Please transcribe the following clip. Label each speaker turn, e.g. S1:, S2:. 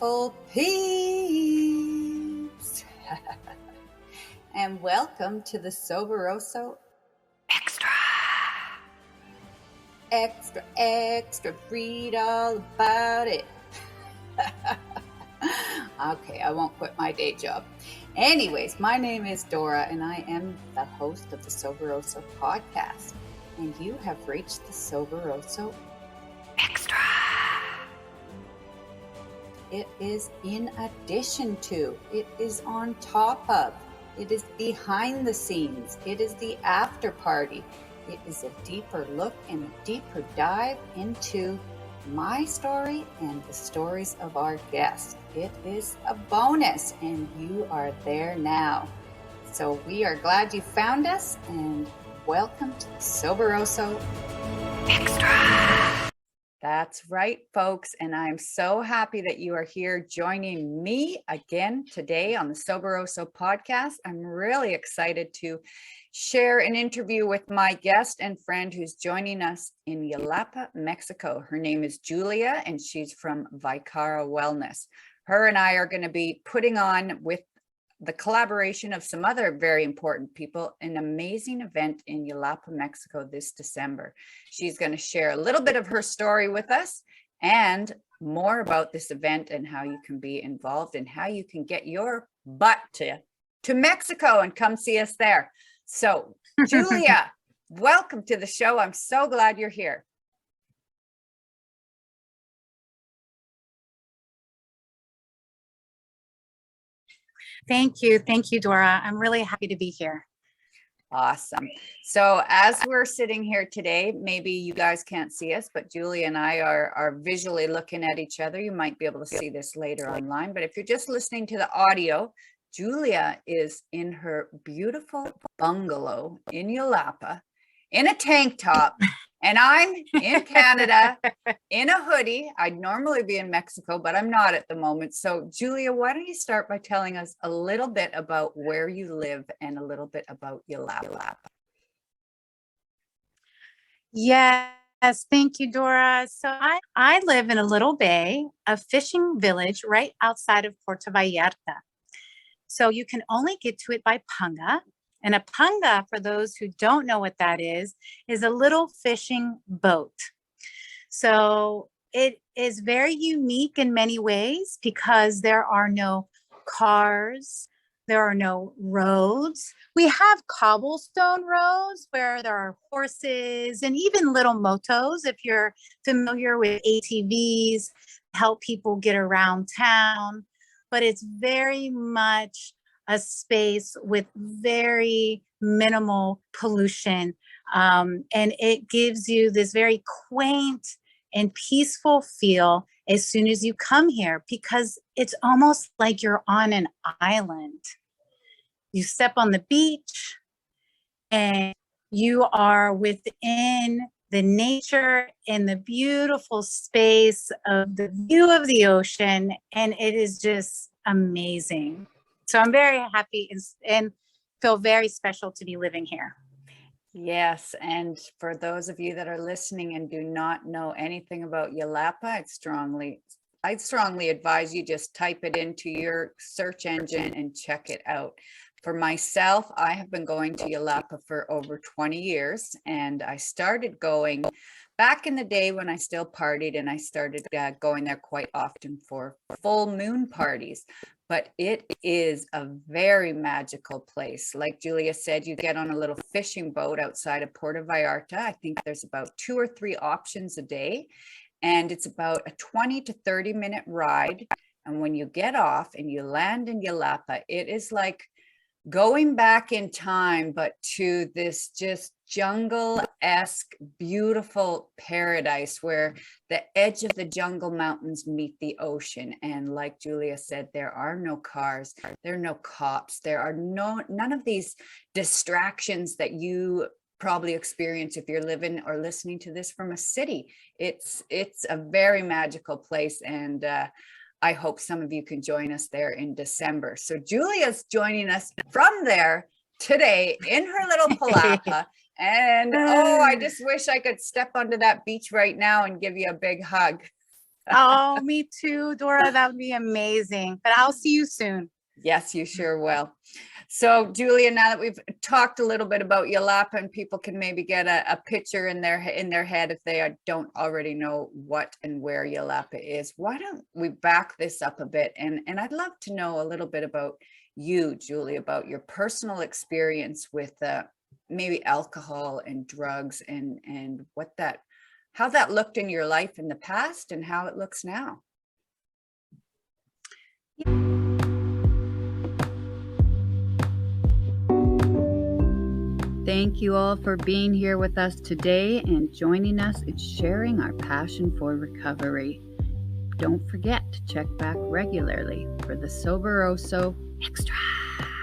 S1: beautiful peeps. And welcome to the Soberoso Xtra. Extra, read all about it. Okay, I won't quit my day job. Anyways, my name is Dora, and I am the host of the Soberoso podcast. And you have reached the Soberoso Extra. It is in addition to, it is on top of, it is behind the scenes, it is the after party. It is a deeper look and a deeper dive into my story and the stories of our guests. It is a bonus, and you are there now. So we are glad you found us, and welcome to the Soberoso Extra. That's right, folks, and I'm so happy that you are here joining me again today on the Soberoso podcast. I'm really excited to share an interview with my guest and friend who's joining us in Yelapa, Mexico. Her name is Julia, and she's from Vicara Wellness. Her and I are going to be putting on, with the collaboration of some other very important people, an amazing event in Yelapa, Mexico this December. She's going to share a little bit of her story with us and more about this event and how you can be involved and how you can get your butt to Mexico and come see us there. So, Julia, welcome to the show. I'm so glad you're here.
S2: Thank you, Dora. I'm really happy to be here.
S1: Awesome. So as we're sitting here today, maybe you guys can't see us, but Julia and I are visually looking at each other. You might be able to see this later online, but if you're just listening to the audio, Julia is in her beautiful bungalow in Yelapa in a tank top, and I'm in Canada in a hoodie. I'd normally be in Mexico, but I'm not at the moment. So Julia, why don't you start by telling us a little bit about where you live and a little bit about Yelapa?
S2: Yes, thank you, Dora. So I live in a little bay, a fishing village right outside of Puerto Vallarta. So you can only get to it by panga. And a panga, for those who don't know what that is a little fishing boat. So it is very unique in many ways because there are no cars, there are no roads. We have cobblestone roads where there are horses and even little motos, if you're familiar with ATVs, help people get around town. But it's very much a space with very minimal pollution. And it gives you this very quaint and peaceful feel as soon as you come here, because it's almost like you're on an island. You step on the beach and you are within the nature and the beautiful space of the view of the ocean, and it is just amazing. So I'm very happy and feel very special to be living here.
S1: Yes, and for those of you that are listening and do not know anything about Yelapa, I'd strongly advise you just type it into your search engine and check it out. For myself, I have been going to Yelapa for over 20 years, and I started going back in the day when I still partied, and I started going there quite often for full moon parties. But it is a very magical place. Like Julia said, you get on a little fishing boat outside of Puerto Vallarta. I think there's about 2 or 3 options a day, and it's about a 20 to 30 minute ride. And when you get off and you land in Yelapa, it is like going back in time, but to this just jungle-esque, beautiful paradise where the edge of the jungle mountains meet the ocean. And like Julia said, there are no cars, there are no cops, there are none of these distractions that you probably experience if you're living or listening to this from a city. It's a very magical place, and I hope some of you can join us there in December. So Julia's joining us from there today in her little palapa. And oh, I just wish I could step onto that beach right now and give you a big hug.
S2: Oh, me too, Dora. That would be amazing. But I'll see you soon.
S1: Yes, you sure will. So, Julia, now that we've talked a little bit about Yelapa, and people can maybe get a picture in their head if they don't already know what and where Yelapa is, why don't we back this up a bit? And I'd love to know a little bit about you, Julie, about your personal experience with maybe alcohol and drugs, and how that looked in your life in the past and how it looks now. Thank you all for being here with us today and joining us in sharing our passion for recovery. Don't forget to check back regularly for the Soberoso Xtra.